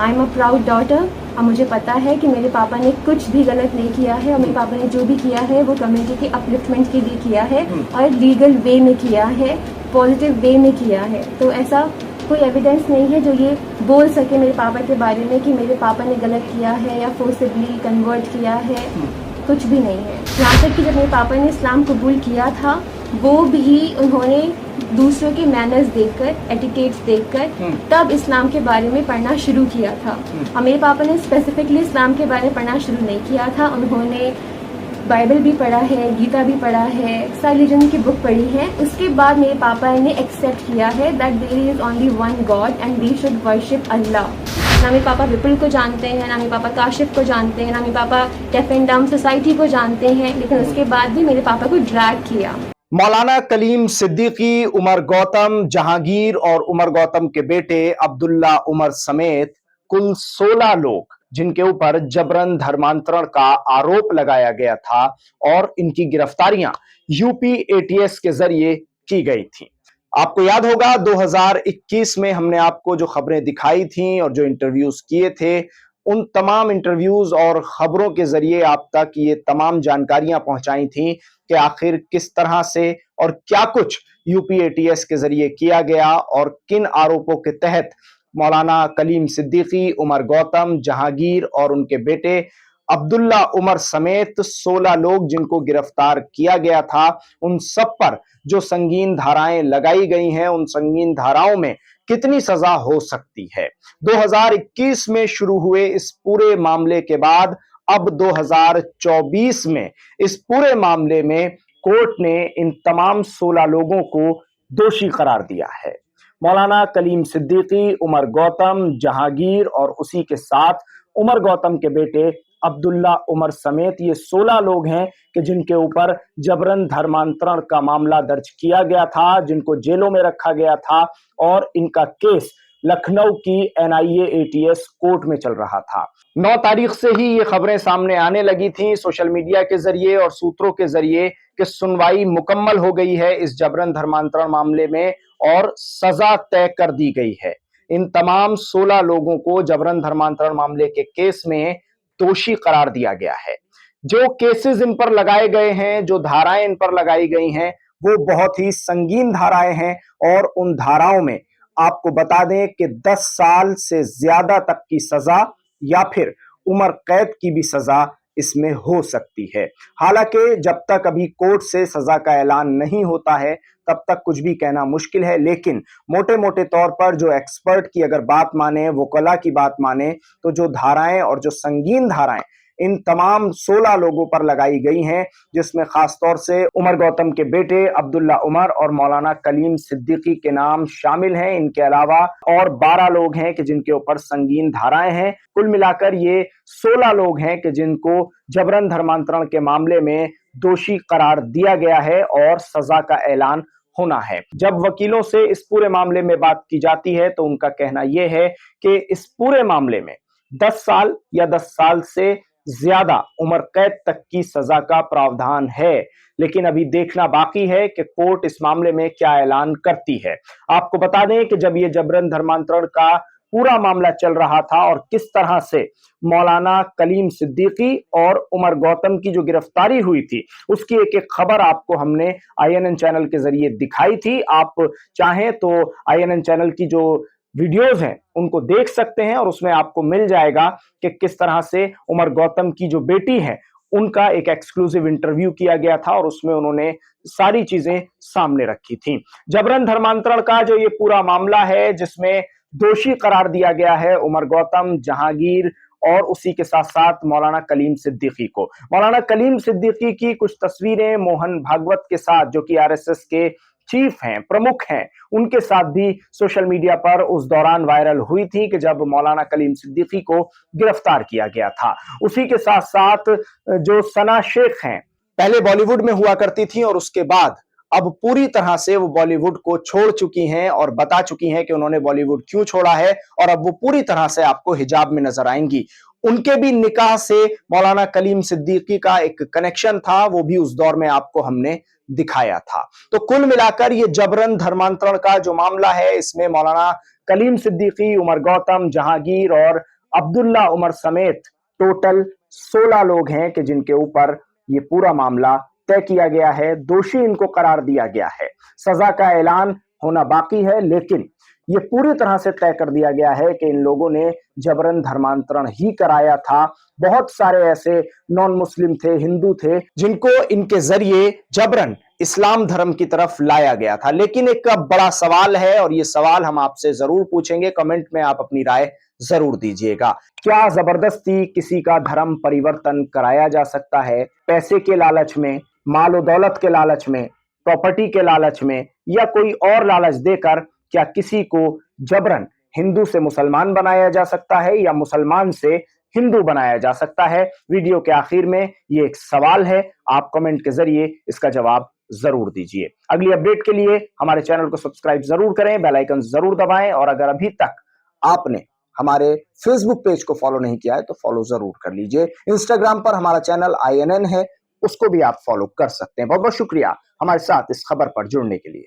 I am a proud daughter. और मुझे पता है कि मेरे पापा ने कुछ भी गलत नहीं किया है, और मेरे पापा ने जो भी किया है वो कम्युनिटी के अपलिफ्टमेंट के लिए किया है और लीगल वे में किया है, पॉजिटिव वे में किया है। तो ऐसा कोई एविडेंस नहीं है जो ये बोल सके मेरे पापा के बारे में कि मेरे पापा ने गलत किया है या फोर्सिबली कन्वर्ट किया है, कुछ भी नहीं है। यहाँ तक कि जब मेरे पापा ने इस्लाम कबूल किया था, वो भी उन्होंने दूसरों के मैनर्स देखकर, एटिकेट्स देखकर तब इस्लाम के बारे में पढ़ना शुरू किया था। और मेरे पापा ने स्पेसिफिकली इस्लाम के बारे में पढ़ना शुरू नहीं किया था, उन्होंने बाइबल भी पढ़ा है, गीता भी पढ़ा है, सारी रिलीजन की बुक पढ़ी है। उसके बाद मेरे पापा ने एक्सेप्ट किया है that there is only one god and we should worship Allah. ना मेरे पापा विपुल को जानते हैं, ना मेरे पापा काशिफ को जानते हैं, ना मेरे पापा डेफ एंड डम्ब सोसाइटी को जानते हैं, लेकिन उसके बाद भी मेरे पापा को ड्रैग किया। मौलाना कलीम सिद्दीकी, उमर गौतम, जहांगीर और उमर गौतम के बेटे अब्दुल्ला उमर समेत कुल 16 लोग जिनके ऊपर जबरन धर्मांतरण का आरोप लगाया गया था और इनकी गिरफ्तारियां यूपी एटीएस के जरिए की गई थी। आपको याद होगा 2021 में हमने आपको जो खबरें दिखाई थी और जो इंटरव्यूज किए थे, उन तमाम इंटरव्यूज और खबरों के जरिए आप तक ये तमाम जानकारियां पहुंचाई थी कि आखिर किस तरह से और क्या कुछ यूपी एटीएस के जरिए किया गया और किन आरोपों के तहत मौलाना कलीम सिद्दीकी, उमर गौतम, जहांगीर और उनके बेटे अब्दुल्ला उमर समेत 16 लोग जिनको गिरफ्तार किया गया था, उन सब पर जो संगीन धाराएं लगाई गई हैं, उन संगीन धाराओं में कितनी सजा हो सकती है। 2021 में शुरू हुए इस पूरे मामले के बाद अब 2024 में इस पूरे मामले में कोर्ट ने इन तमाम 16 लोगों को दोषी करार दिया है। मौलाना कलीम सिद्दीकी, उमर गौतम, जहांगीर और उसी के साथ उमर गौतम के बेटे अब्दुल्ला उमर समेत ये 16 लोग हैं कि जिनके ऊपर जबरन धर्मांतरण का मामला दर्ज किया गया था, जिनको जेलों में रखा गया था और इनका केस लखनऊ की एनआईए एटीएस कोर्ट में चल रहा था। 9 तारीख से ही ये खबरें सामने आने लगी थी सोशल मीडिया के जरिए और सूत्रों के जरिए कि सुनवाई मुकम्मल हो गई है इस जबरन धर्मांतरण मामले में और सजा तय कर दी गई है। इन तमाम 16 लोगों को जबरन धर्मांतरण मामले के केस में दोषी करार दिया गया है। जो केसेस इन पर लगाए गए हैं, जो धाराएं इन पर लगाई गई हैं, वो बहुत ही संगीन धाराएं हैं और उन धाराओं में आपको बता दें कि 10 साल से ज्यादा तक की सजा या फिर उम्र कैद की भी सजा इसमें हो सकती है। हालांकि जब तक अभी कोर्ट से सजा का ऐलान नहीं होता है तब तक कुछ भी कहना मुश्किल है, लेकिन मोटे मोटे तौर पर जो एक्सपर्ट की अगर बात माने, वकला की बात माने, तो जो धाराएं और जो संगीन धाराएं इन तमाम 16 लोगों पर लगाई गई हैं, जिसमें खासतौर से उमर गौतम के बेटे अब्दुल्ला उमर और मौलाना कलीम सिद्दीकी के नाम शामिल हैं। इनके अलावा और 12 लोग हैं कि जिनके ऊपर संगीन धाराएं हैं। कुल मिलाकर ये 16 लोग हैं कि जिनको जबरन धर्मांतरण के मामले में दोषी करार दिया गया है और सजा का ऐलान होना है। जब वकीलों से इस पूरे मामले में बात की जाती है तो उनका कहना यह है कि इस पूरे मामले में 10 साल या 10 साल से ज्यादा उम्र कैद तक की सजा का प्रावधान है, लेकिन अभी देखना बाकी है कि कोर्ट इस मामले में क्या ऐलान करती है। आपको बता दें कि जब ये जबरन धर्मांतरण का पूरा मामला चल रहा था और किस तरह से मौलाना कलीम सिद्दीकी और उमर गौतम की जो गिरफ्तारी हुई थी, उसकी एक एक खबर आपको हमने आईएनएन चैनल के जरिए दिखाई थी। आप चाहें तो आईएनएन चैनल की जो वीडियोस हैं उनको देख सकते हैं और उसमें आपको मिल जाएगा कि किस तरह से उमर गौतम की जो बेटी है उनका एक एक्सक्लूसिव इंटरव्यू किया गया था और उसमें उन्होंने सारी चीजें सामने रखी थी। जबरन धर्मांतरण का जो ये पूरा मामला है, जिसमें दोषी करार दिया गया है उमर गौतम, जहांगीर और उसी के साथ साथ मौलाना कलीम सिद्दीकी को। मौलाना कलीम सिद्दीकी की कुछ तस्वीरें मोहन भागवत के साथ, जो कि आरएसएस के चीफ हैं, प्रमुख हैं, उनके साथ भी सोशल मीडिया पर उस दौरान वायरल हुई थी कि जब मौलाना कलीम सिद्दीकी को गिरफ्तार किया गया था। उसी के साथ साथ जो सना शेख हैं, पहले बॉलीवुड में हुआ करती थी और उसके बाद अब पूरी तरह से वो बॉलीवुड को छोड़ चुकी हैं और बता चुकी हैं कि उन्होंने बॉलीवुड क्यों छोड़ा है और अब वो पूरी तरह से आपको हिजाब में नजर आएंगी। उनके भी निकाह से मौलाना कलीम सिद्दीकी का एक कनेक्शन था, वो भी उस दौर में आपको हमने दिखाया था। तो कुल मिलाकर ये जबरन धर्मांतरण का जो मामला है, इसमें मौलाना कलीम सिद्दीकी, उमर गौतम, जहांगीर और अब्दुल्ला उमर समेत टोटल 16 लोग हैं कि जिनके ऊपर ये पूरा मामला तय किया गया है, दोषी इनको करार दिया गया है। सजा का ऐलान होना बाकी है, लेकिन ये पूरी तरह से तय कर दिया गया है कि इन लोगों ने जबरन धर्मांतरण ही कराया था। बहुत सारे ऐसे नॉन मुस्लिम थे, हिंदू थे, जिनको इनके जरिए जबरन इस्लाम धर्म की तरफ लाया गया था। लेकिन एक बड़ा सवाल है और ये सवाल हम आपसे जरूर पूछेंगे, कमेंट में आप अपनी राय जरूर दीजिएगा। क्या जबरदस्ती किसी का धर्म परिवर्तन कराया जा सकता है? पैसे के लालच में, माल दौलत के लालच में, प्रॉपर्टी के लालच में, या कोई और लालच देकर क्या किसी को जबरन हिंदू से मुसलमान बनाया जा सकता है या मुसलमान से हिंदू बनाया जा सकता है? वीडियो के आखिर में ये एक सवाल है, आप कमेंट के जरिए इसका जवाब जरूर दीजिए। अगली अपडेट के लिए हमारे चैनल को सब्सक्राइब जरूर करें, बेल आइकन जरूर दबाएं और अगर अभी तक आपने हमारे फेसबुक पेज को फॉलो नहीं किया है तो फॉलो जरूर कर लीजिए। इंस्टाग्राम पर हमारा चैनल INN है, उसको भी आप फॉलो कर सकते हैं। बहुत बहुत शुक्रिया हमारे साथ इस खबर पर जुड़ने के लिए।